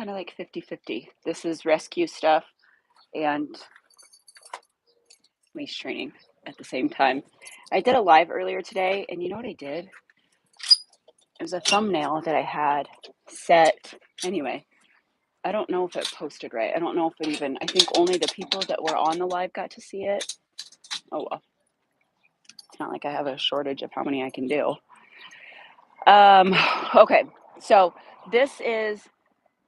kind of like 50-50. This is rescue stuff and leash training at the same time. I did a live earlier today, and you know what I did? It was a thumbnail that I had set. Anyway, I don't know if it posted right. I don't know if it even, I think only the people that were on the live got to see it. Oh, well. It's not like I have a shortage of how many I can do. Okay, so this is,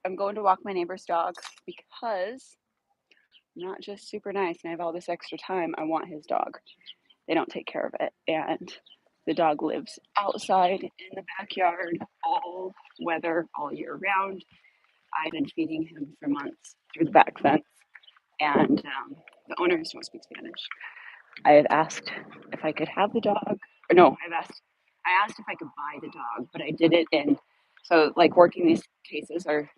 I'm going to walk my neighbor's dog because I'm not just super nice and I have all this extra time. I want his dog. They don't take care of it. And the dog lives outside in the backyard, all weather, all year round. I've been feeding him for months through the back fence. And the owners don't speak Spanish. I had asked if I could have the dog. Or no, I asked if I could buy the dog, but I did it in. So, like, working these cases are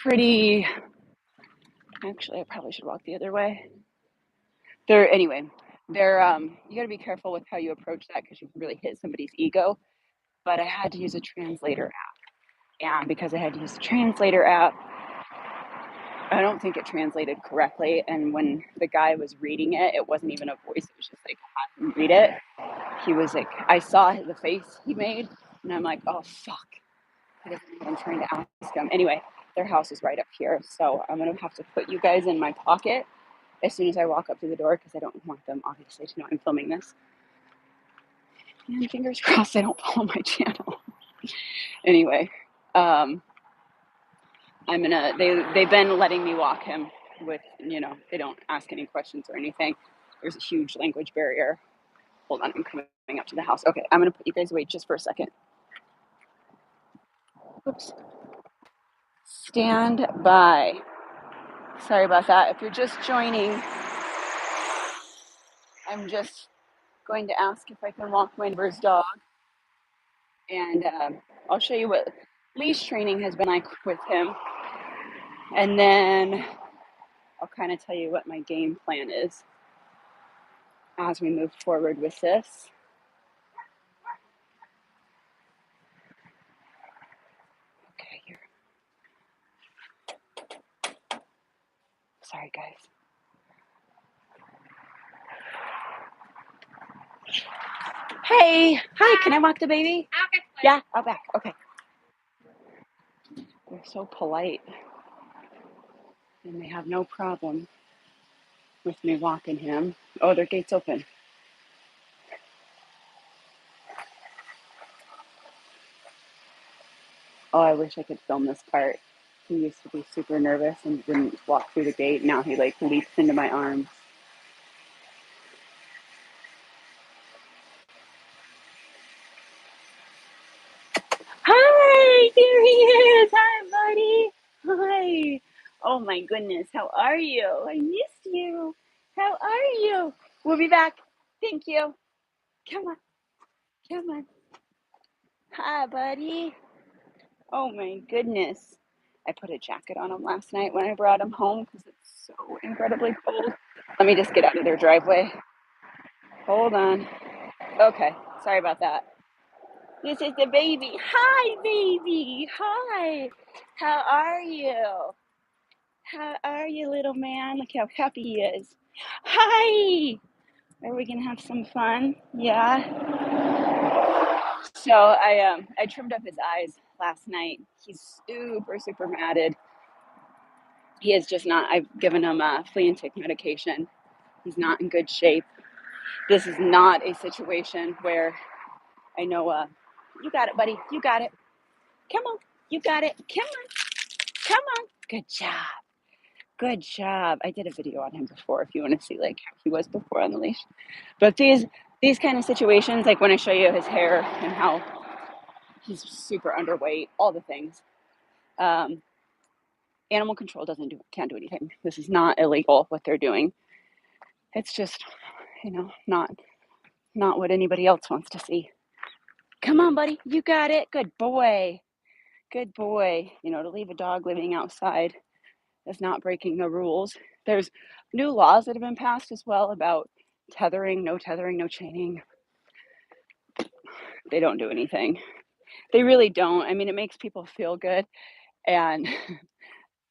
pretty. Actually, I probably should walk the other way. They're anyway. They're you got to be careful with how you approach that because you can really hit somebody's ego. But I had to use a translator app, and because I had to use the translator app, I don't think it translated correctly. And when the guy was reading it, it wasn't even a voice. It was just like, have him read it. He was like, I saw the face he made, and I'm like, oh, fuck. I'm trying to ask him. Anyway, their house is right up here, so I'm going to have to put you guys in my pocket as soon as I walk up to the door because I don't want them, obviously, to know I'm filming this. And fingers crossed they don't follow my channel. Anyway, they've been letting me walk him with, they don't ask any questions or anything. There's a huge language barrier. Hold on, I'm coming up to the house. Okay, I'm going to put you guys away just for a second. Oops. Stand by. Sorry about that. If you're just joining, I'm just going to ask if I can walk my neighbor's dog. And I'll show you what leash training has been like with him. And then I'll kind of tell you what my game plan is as we move forward with this. Okay, here. Sorry, guys. Hey, hi, can I walk the baby? Okay. Yeah, I'll back. Okay. They're so polite. And they have no problem with me walking him. Oh, their gate's open. Oh, I wish I could film this part. He used to be super nervous and didn't walk through the gate. Now he like leaps into my arms. Hi, there he is. Hi, buddy. Hi. Oh my goodness, how are you? I missed you. How are you? We'll be back. Thank you. Come on. Come on. Hi, buddy. Oh my goodness. I put a jacket on him last night when I brought him home because it's so incredibly cold. Let me just get out of their driveway. Hold on. Okay, sorry about that. This is the baby. Hi, baby. Hi. How are you? How are you, little man? Look how happy he is. Hi. Are we gonna have some fun? Yeah. So I trimmed up his eyes last night. He's super matted. He is just not. I've given him a flea and tick medication. He's not in good shape. This is not a situation where I know. You got it, buddy. You got it. Come on. You got it. Come on. Come on. Good job. Good job. I did a video on him before if you want to see like how he was before on the leash. But these kind of situations, like when I show you his hair and how he's super underweight, all the things. Animal control can't do anything. This is not illegal what they're doing. It's just, not what anybody else wants to see. Come on, buddy. You got it. Good boy. Good boy. To leave a dog living outside is not breaking the rules. There's new laws that have been passed as well about tethering, no chaining. They don't do anything. They really don't. I mean, it makes people feel good. And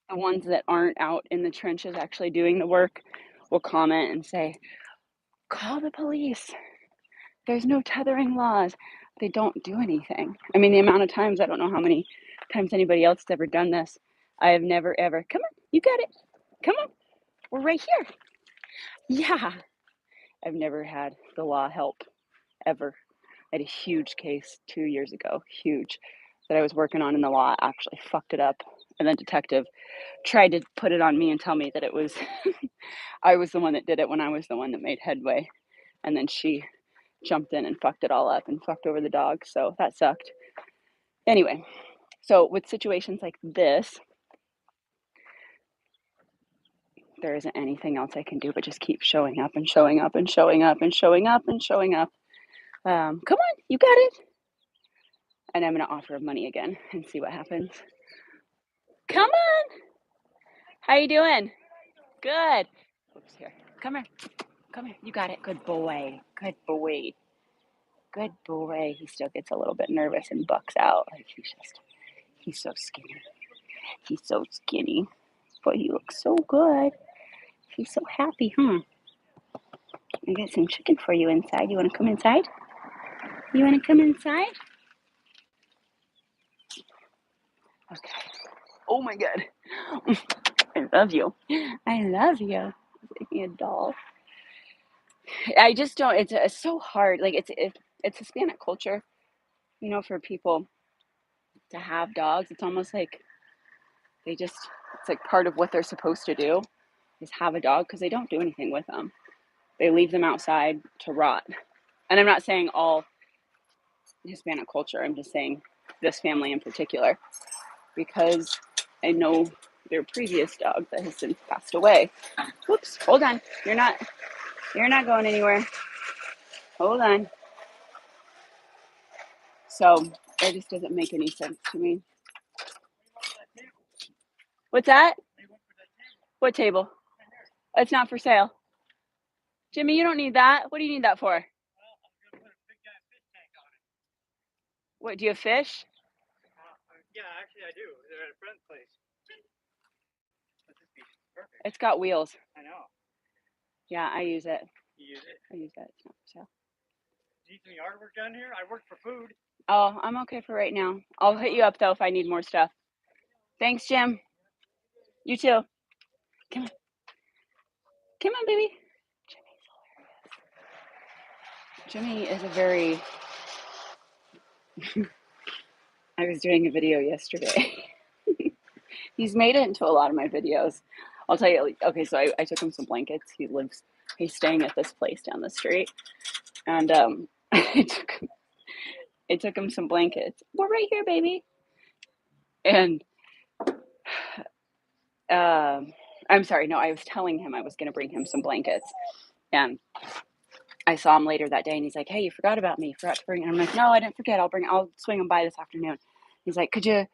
the ones that aren't out in the trenches actually doing the work will comment and say, call the police. There's no tethering laws. They don't do anything. I mean, the amount of times, I don't know how many times anybody else has ever done this. I have never, ever, come on, you got it. Come on, we're right here. Yeah. I've never had the law help, ever. I had a huge case 2 years ago, huge, that I was working on, and the law actually fucked it up. And then detective tried to put it on me and tell me that it was, I was the one that did it when I was the one that made headway. And then she jumped in and fucked it all up and fucked over the dog. So that sucked. Anyway, so with situations like this, there isn't anything else I can do but just keep showing up and showing up and showing up and showing up and showing up. Come on, you got it. And I'm going to offer money again and see what happens. Come on. How you doing? Good. Oops, here. Come here. Come here. You got it. Good boy. Good boy. Good boy. He still gets a little bit nervous and bucks out. Like he's so skinny. He's so skinny. But he looks so good. He's so happy, huh? I got some chicken for you inside. You want to come inside? You want to come inside? Okay. Oh my God. I love you. I love you. Like a doll. I just don't. It's so hard. Like it's Hispanic culture, for people to have dogs. It's almost like it's like part of what they're supposed to do is have a dog because they don't do anything with them. They leave them outside to rot. And I'm not saying all Hispanic culture. I'm just saying this family in particular because I know their previous dog that has since passed away. Whoops! Hold on. You're not going anywhere. Hold on. So it just doesn't make any sense to me. What's that? What table? It's not for sale. Jimmy, you don't need that. What do you need that for? What, do you have fish? Yeah, actually I do. They're at a friend's place. Perfect. It's got wheels. I know. Yeah, I use it. You use it? I use it. It's not for sale. Do you need some yard work done here? I work for food. Oh, I'm okay for right now. I'll hit you up though if I need more stuff. Thanks, Jim. You too. Come on. Come on, baby. Jimmy is a very... I was doing a video yesterday. He's made it into a lot of my videos. I'll tell you, okay, so I took him some blankets. He's staying at this place down the street. And I took him some blankets. We're right here, baby. And I'm sorry, no, I was telling him I was going to bring him some blankets. And I saw him later that day and he's like, hey, you forgot about me. Forgot to bring it. And I'm like, no, I didn't forget. I'll swing him by this afternoon. He's like, could you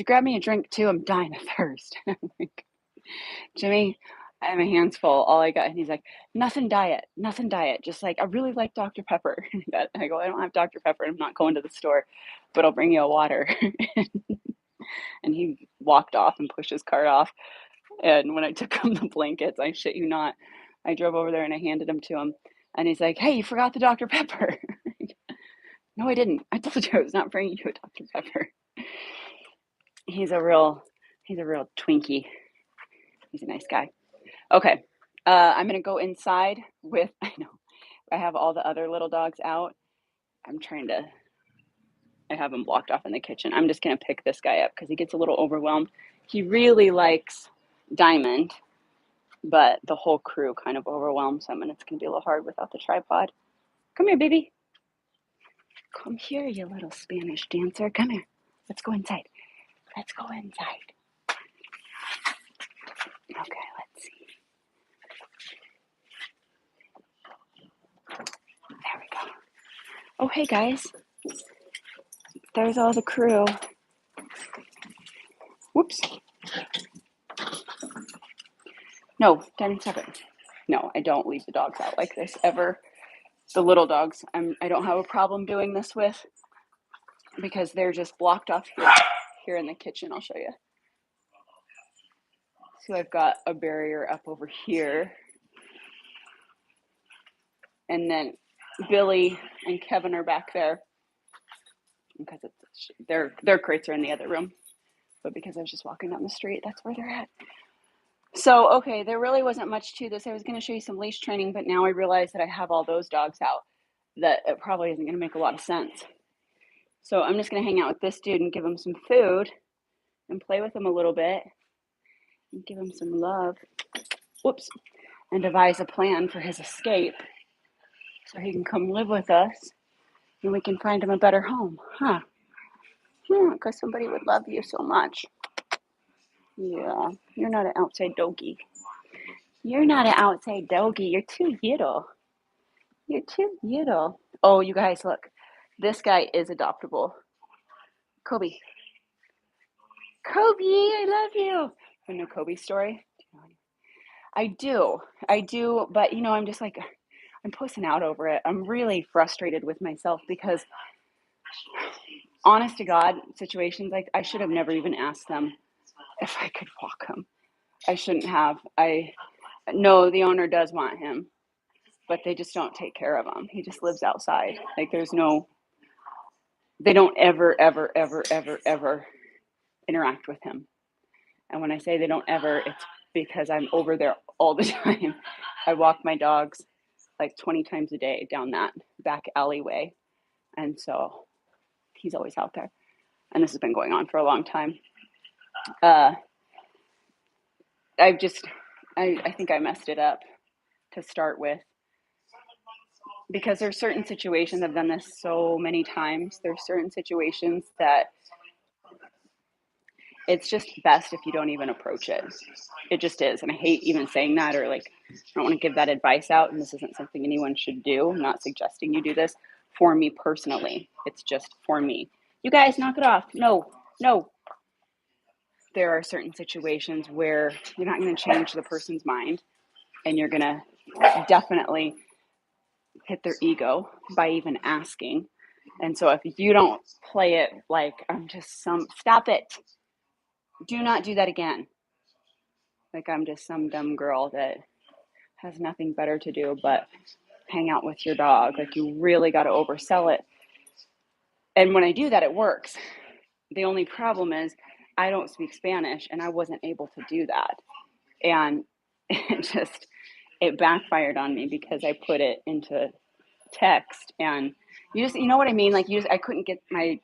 grab me a drink too? I'm dying of thirst. I'm like, Jimmy, I have my hands full. All I got. And he's like, nothing diet. Just like, I really like Dr. Pepper. And I go, I don't have Dr. Pepper. I'm not going to the store, but I'll bring you a water. And he walked off and pushed his cart off. And when I took him the blankets, I shit you not, I drove over there and I handed them to him. And he's like, hey, you forgot the Dr. Pepper. No, I didn't. I told you I was not bringing you a Dr. Pepper. He's a real Twinkie. He's a nice guy. Okay. I'm going to go inside with, I have all the other little dogs out. I have him blocked off in the kitchen. I'm just going to pick this guy up because he gets a little overwhelmed. He really likes Diamond, but the whole crew kind of overwhelms him, and it's going to be a little hard without the tripod. Come here, baby. Come here, you little Spanish dancer. Come here. Let's go inside. Okay, let's see. There we go. Oh, hey, guys. There's all the crew. Whoops. No, Diamond, stop it. No, I don't leave the dogs out like this ever. The little dogs, I don't have a problem doing this with because they're just blocked off here. here in the kitchen. I'll show you. So I've got a barrier up over here. And then Billy and Kevin are back there because their crates are in the other room. But because I was just walking down the street, that's where they're at. So, okay, there really wasn't much to this. I was going to show you some leash training, but now I realize that I have all those dogs out, that it probably isn't going to make a lot of sense. So I'm just going to hang out with this dude and give him some food and play with him a little bit and give him some love. Whoops. And devise a plan for his escape so he can come live with us and we can find him a better home. Huh? Yeah, because somebody would love you so much. Yeah, you're not an outside doggy. You're not an outside doggy. You're too little. You're too little. Oh, you guys, look. This guy is adoptable. Kobe. Kobe, I love you. You know Kobe's story? I do, but I'm just like, I'm pussing out over it. I'm really frustrated with myself because, honest to God, situations like I should have never even asked them if I could walk him. I shouldn't have. I know the owner does want him, but they just don't take care of him. He just lives outside. Like they don't ever, ever, ever, ever, ever interact with him. And when I say they don't ever, it's because I'm over there all the time. I walk my dogs like 20 times a day down that back alleyway. And so he's always out there. And this has been going on for a long time. I think I messed it up to start with because there's certain situations, I've done this so many times. There's certain situations that it's just best if you don't even approach it. It just is. And I hate even saying that, or like, I don't want to give that advice out. And this isn't something anyone should do. I'm not suggesting you do this. For me personally, it's just for me. You guys, knock it off. No. There are certain situations where you're not going to change the person's mind, and you're going to definitely hit their ego by even asking. And so if you don't play it like stop it. Do not do that again. Like I'm just some dumb girl that has nothing better to do but hang out with your dog. Like you really got to oversell it. And when I do that, it works. The only problem is I don't speak Spanish and I wasn't able to do that. And it backfired on me because I put it into text and you know what I mean? Like I couldn't get my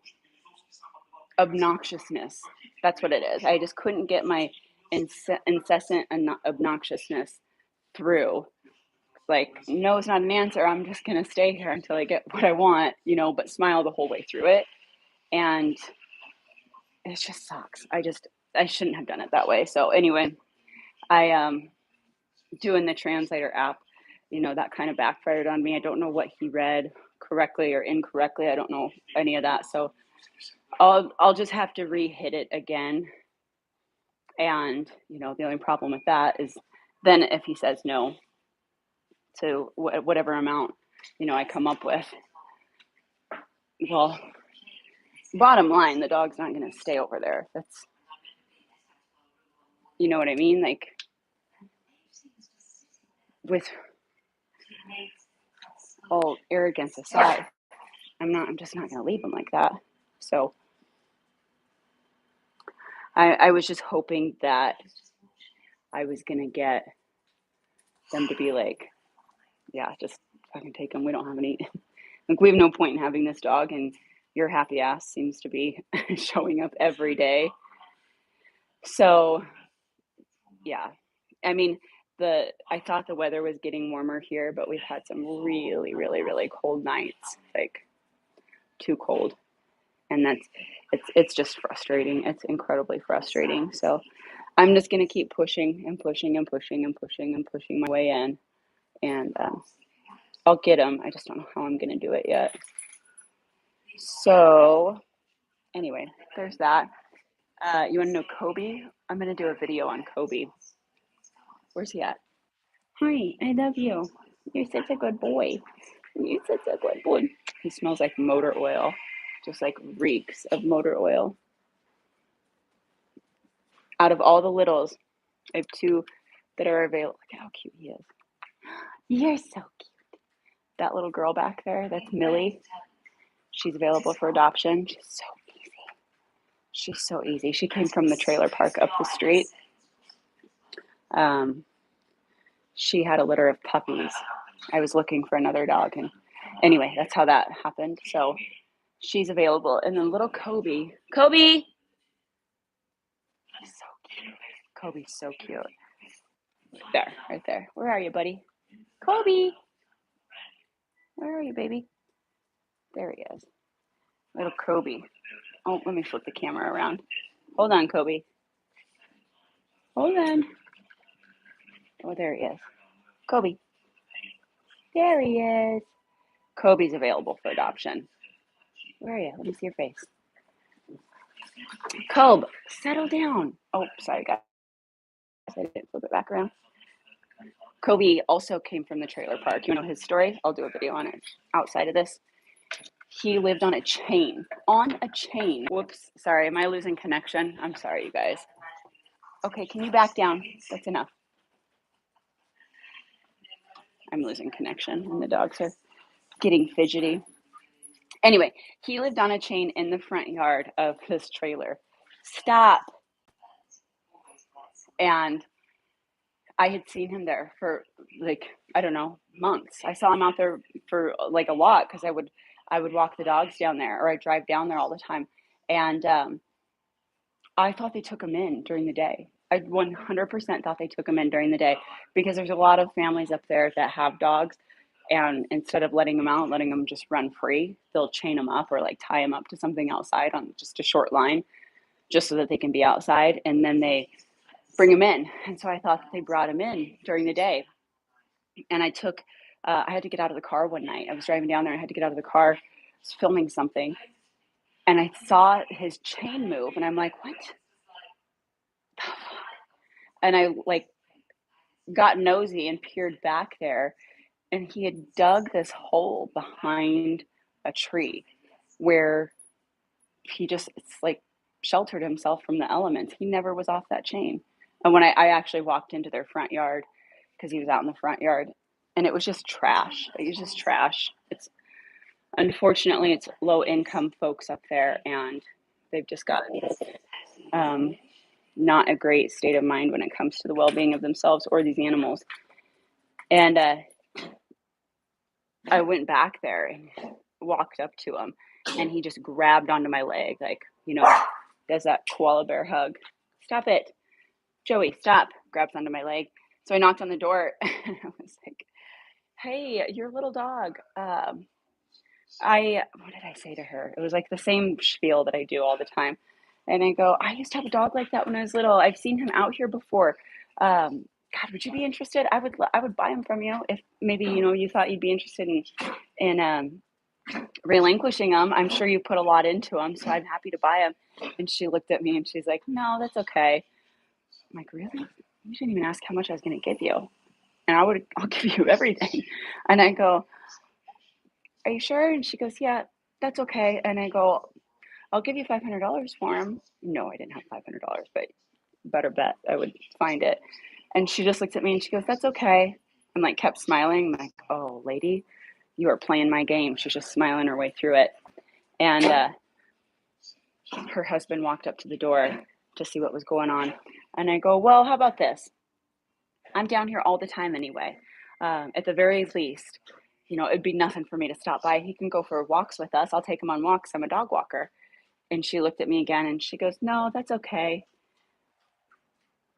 obnoxiousness. That's what it is. I just couldn't get my incessant obnoxiousness through. Like, no, it's not an answer. I'm just going to stay here until I get what I want, but smile the whole way through it. And it just sucks. I shouldn't have done it that way. So anyway, I doing the translator app, that kind of backfired on me. I don't know what he read correctly or incorrectly. I don't know any of that. So I'll just have to re-hit it again. And, the only problem with that is then if he says no to whatever amount, I come up with, well, bottom line, the dog's not going to stay over there. That's, you know what I mean? Like with all arrogance aside, I'm just not going to leave him like that. So I was just hoping that I was going to get them to be like, yeah, just fucking take him. We don't have any, like we have no point in having this dog, and your happy ass seems to be showing up every day. So yeah, I mean, I thought the weather was getting warmer here, but we've had some really, really, really cold nights, like too cold. And it's just frustrating. It's incredibly frustrating. So I'm just going to keep pushing and pushing and pushing and pushing and pushing my way in. And I'll get him. I just don't know how I'm going to do it yet. So anyway, there's that. You want to know Kobe? I'm going to do a video on Kobe. Where's he at? Hi, I love you. You're such a good boy. You're such a good boy. He smells like motor oil. Just like reeks of motor oil. Out of all the littles, I have two that are available. Look at how cute he is. You're so cute. That little girl back there, that's Millie. She's available for adoption. She's so easy. She's so easy. She came from the trailer park up the street. She had a litter of puppies. I was looking for another dog, and anyway, that's how that happened. So she's available. And then little Kobe. Kobe! He's so cute. Kobe's so cute. There, right there. Where are you, buddy? Kobe! Where are you, baby? There he is. Little Kobe. Oh, let me flip the camera around. Hold on, Kobe. Hold on. Oh, there he is. Kobe. There he is. Kobe's available for adoption. Where are you? Let me see your face. Kobe, settle down. Oh, sorry, guys. I didn't flip it back around. Kobe also came from the trailer park. You know his story? I'll do a video on it outside of this. He lived on a chain. On a chain. Whoops. Sorry, am I losing connection? I'm sorry, you guys. Okay, can you back down? That's enough. I'm losing connection and the dogs are getting fidgety. Anyway, he lived on a chain in the front yard of this trailer. Stop. And I had seen him there for like, I don't know, months. I saw him out there for like a lot because I would walk the dogs down there, or I drive down there all the time. And I thought they took him in during the day. I 100% thought they took him in during the day because there's a lot of families up there that have dogs, and instead of letting them out, letting them just run free, they'll chain them up or like tie them up to something outside on just a short line just so that they can be outside, and then they bring him in. And so I thought that they brought him in during the day. And I had to get out of the car one night. I was driving down there. I had to get out of the car. I was filming something. And I saw his chain move. And I'm like, what? And I like got nosy and peered back there. And he had dug this hole behind a tree where he just, it's like sheltered himself from the elements. He never was off that chain. And when I actually walked into their front yard, because he was out in the front yard, and it was just trash. It was just trash. It's unfortunately it's low income folks up there, and they've just got not a great state of mind when it comes to the well being of themselves or these animals. And I went back there and walked up to him, and he just grabbed onto my leg, like, does that koala bear hug. Stop it. Joey, stop. Grabs onto my leg. So I knocked on the door and I was like, hey, your little dog. What did I say to her? It was like the same spiel that I do all the time. And I go, I used to have a dog like that when I was little. I've seen him out here before. God, would you be interested? I would buy him from you if maybe, you thought you'd be interested in relinquishing him. I'm sure you put a lot into him, so I'm happy to buy him. And she looked at me and she's like, no, that's okay. I'm like, really? You didn't even ask how much I was going to give you. And I'll give you everything. And I go, are you sure? And she goes, yeah, that's okay. And I go, I'll give you $500 for him. No, I didn't have $500, but better bet I would find it. And she just looked at me and she goes, that's okay. And like kept smiling. I'm like, oh, lady, you are playing my game. She's just smiling her way through it. And her husband walked up to the door to see what was going on. And I go, well, how about this? I'm down here all the time anyway. At the very least, it'd be nothing for me to stop by. He can go for walks with us. I'll take him on walks. I'm a dog walker. And she looked at me again and she goes, no, that's okay.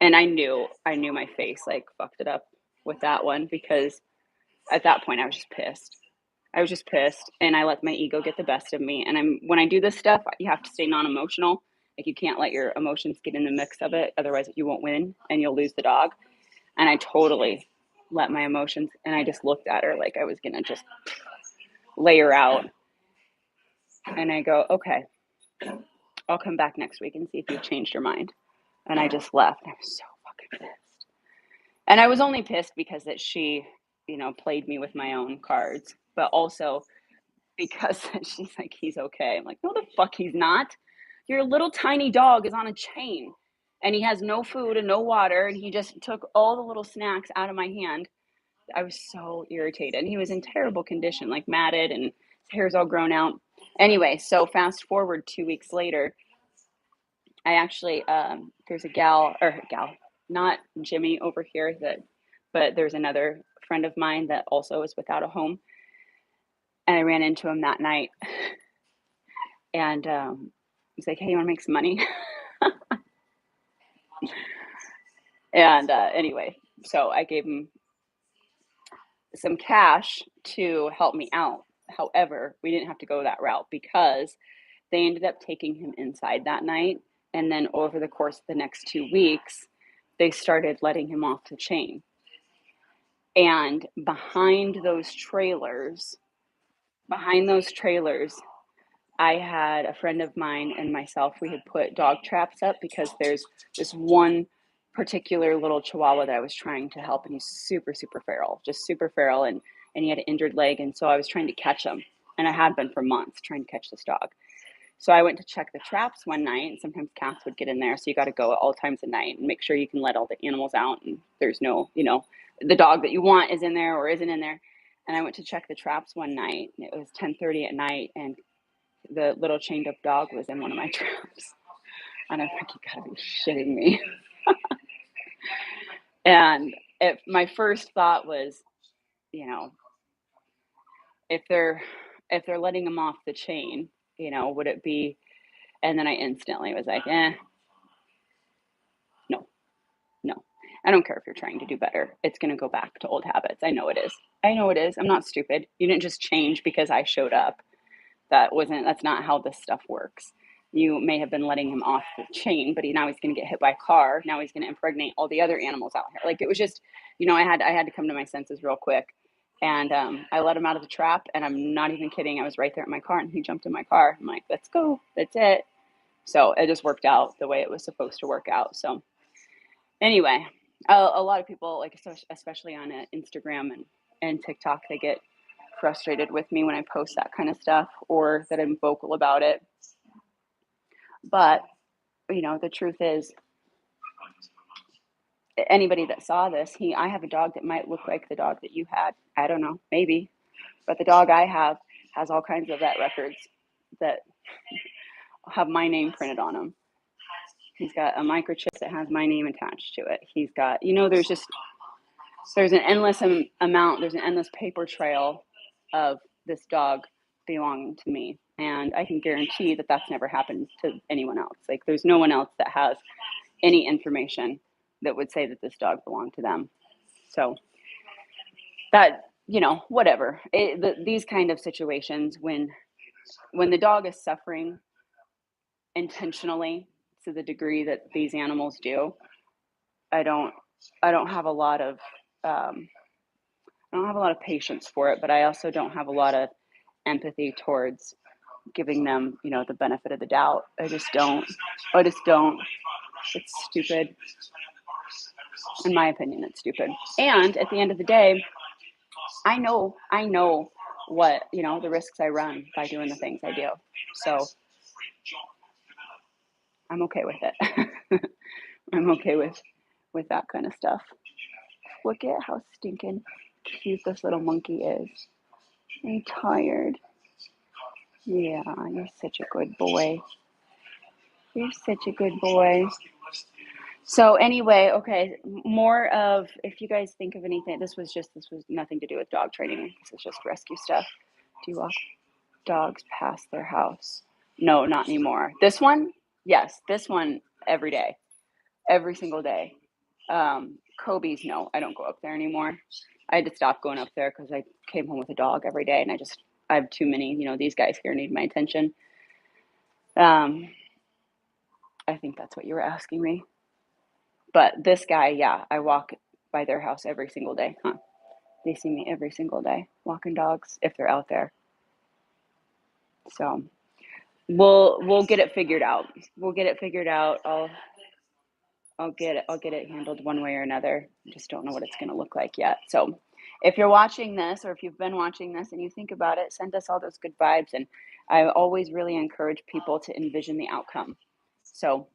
And I knew my face like fucked it up with that one, because at that point I was just pissed. And I let my ego get the best of me. And when I do this stuff, you have to stay non-emotional. Like, you can't let your emotions get in the mix of it. Otherwise you won't win and you'll lose the dog. And I totally let my emotions, and I just looked at her like I was going to just lay her out. And I go, okay, I'll come back next week and see if you've changed your mind. And I just left. I was so fucking pissed. And I was only pissed because that she, played me with my own cards, but also because she's like, he's okay. I'm like, no, the fuck he's not. Your little tiny dog is on a chain and he has no food and no water, and he just took all the little snacks out of my hand. I was so irritated. And he was in terrible condition, like matted, and his hair's all grown out. Anyway, so fast forward 2 weeks later, I actually there's a gal, not Jimmy over here but there's another friend of mine that also is without a home, and I ran into him that night, and he's like, "Hey, you want to make some money?" And anyway, so I gave him some cash to help me out. However, we didn't have to go that route because they ended up taking him inside that night. And then over the course of the next 2 weeks, they started letting him off the chain. And behind those trailers, I had a friend of mine and myself, we had put dog traps up because there's this one particular little chihuahua that I was trying to help, and he's super, super feral, just super feral, and he had an injured leg, and so I was trying to catch him, and I had been for months trying to catch this dog. So I went to check the traps one night, and sometimes cats would get in there, so you got to go at all times of night and make sure you can let all the animals out, and there's no, the dog that you want is in there or isn't in there. And I went to check the traps one night, and it was 10:30 at night, and the little chained up dog was in one of my traps. And I'm like, you gotta be shitting me. And my first thought was, you know, if they're letting him off the chain, would it be? And then I instantly was like, no, no. I don't care if you're trying to do better. It's gonna go back to old habits. I know it is. I'm not stupid. You didn't just change because I showed up. That's not how this stuff works. You may have been letting him off the chain, but now he's going to get hit by a car. Now he's going to impregnate all the other animals out here. Like, it was just, I had to come to my senses real quick, and I let him out of the trap. And I'm not even kidding. I was right there in my car, and he jumped in my car. I'm like, let's go. That's it. So it just worked out the way it was supposed to work out. So anyway, a lot of people, like, especially on Instagram and TikTok, they get frustrated with me when I post that kind of stuff or that I'm vocal about it. But, the truth is, anybody that saw this, I have a dog that might look like the dog that you had. I don't know, maybe. But the dog I have has all kinds of vet records that have my name printed on him. He's got a microchip that has my name attached to it. He's got, there's an endless amount, there's an endless paper trail of this dog belonging to me. And I can guarantee that that's never happened to anyone else. Like, there's no one else that has any information that would say that this dog belonged to them. So that, whatever. These kind of situations, when the dog is suffering intentionally to the degree that these animals do, I don't have a lot of patience for it, but I also don't have a lot of empathy towards giving them, the benefit of the doubt. I just don't. It's stupid. In my opinion, it's stupid. And at the end of the day, I know what, the risks I run by doing the things I do. So I'm okay with it. I'm okay with that kind of stuff. Look at how stinking cute this little monkey is. Are you tired? Yeah, you're such a good boy. You're such a good boy. So anyway, okay, more of, if you guys think of anything, this was nothing to do with dog training. This is just rescue stuff. Do you walk dogs past their house? No, not anymore. This one? Yes, this one every day. Every single day. Kobe's, no, I don't go up there anymore. I had to stop going up there because I came home with a dog every day, and I have too many, these guys here need my attention. I think that's what you were asking me. But this guy, yeah, I walk by their house every single day. They see me every single day walking dogs if they're out there. So we'll get it figured out. We'll get it figured out. I'll get it handled one way or another. Just don't know what it's going to look like yet. So if you're watching this, or if you've been watching this and you think about it, send us all those good vibes. And I always really encourage people to envision the outcome. So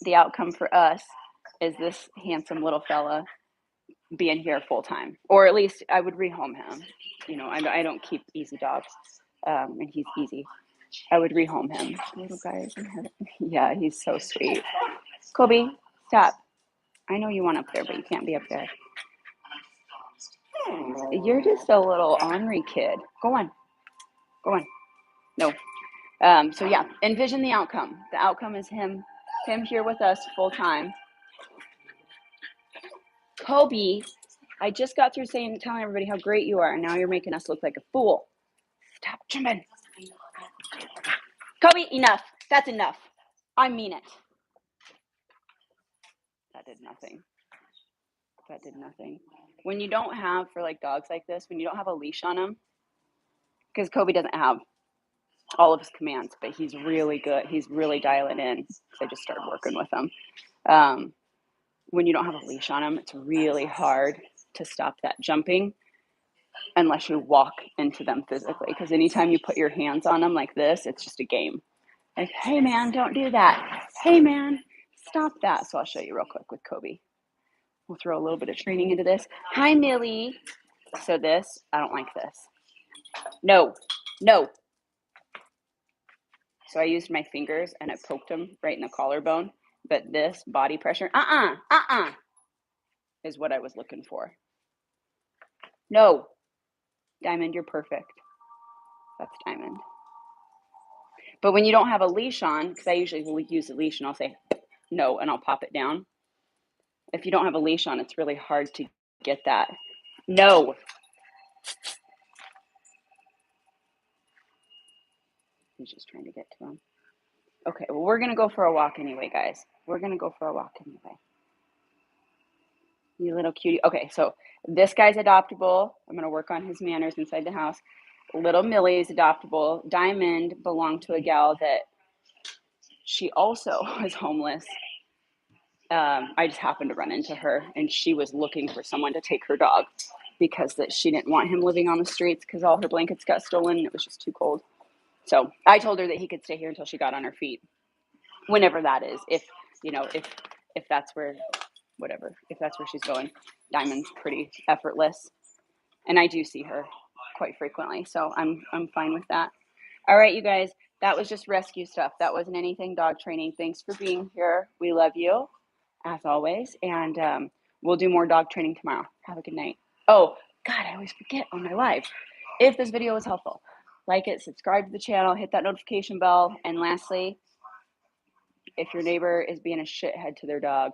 the outcome for us is this handsome little fella being here full time, or at least I would rehome him. You know, I don't keep easy dogs, and he's easy. I would rehome him. Little guy is in here. Yeah, he's so sweet. Kobe, stop. I know you want up there, but you can't be up there. You're just a little ornery kid. Go on. Go on. No. So yeah, envision the outcome. The outcome is him here with us full time. Kobe, I just got through telling everybody how great you are, and now you're making us look like a fool. Stop jumping. Kobe, enough. That's enough. I mean it. That did nothing. That did nothing. When you don't have, for like dogs like this, when you don't have a leash on them, because Kobe doesn't have all of his commands, but he's really good. He's really dialing in. So I just started working with him. When you don't have a leash on him, it's really hard to stop that jumping unless you walk into them physically. Because anytime you put your hands on them like this, it's just a game. Like, hey man, don't do that. Hey man, stop that. So I'll show you real quick with Kobe. We'll throw a little bit of training into this. Hi, Millie. So this, I don't like this. No, no. So I used my fingers and I poked him right in the collarbone. But this body pressure, is what I was looking for. No. Diamond, you're perfect. That's Diamond. But when you don't have a leash on, because I usually will use a leash and I'll say no and I'll pop it down. If you don't have a leash on, it's really hard to get that. No. He's just trying to get to him. Okay, well, we're going to go for a walk anyway, guys. We're going to go for a walk anyway. You little cutie. Okay, so this guy's adoptable. I'm going to work on his manners inside the house. Little Millie is adoptable. Diamond belonged to a gal that she also was homeless. I just happened to run into her, and she was looking for someone to take her dog because that she didn't want him living on the streets because all her blankets got stolen. And it was just too cold. So I told her that he could stay here until she got on her feet, whenever that is. If that's where, whatever, if that's where she's going. Diamond's pretty effortless, and I do see her quite frequently, so I'm fine with that. All right, you guys, that was just rescue stuff. That wasn't anything dog training. Thanks for being here. We love you, as always, and we'll do more dog training tomorrow. Have a good night. Oh, God, I always forget on my live. If this video was helpful, like it, subscribe to the channel, hit that notification bell, and lastly, if your neighbor is being a shithead to their dog,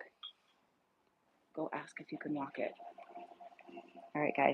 go ask if you can walk it. All right, guys.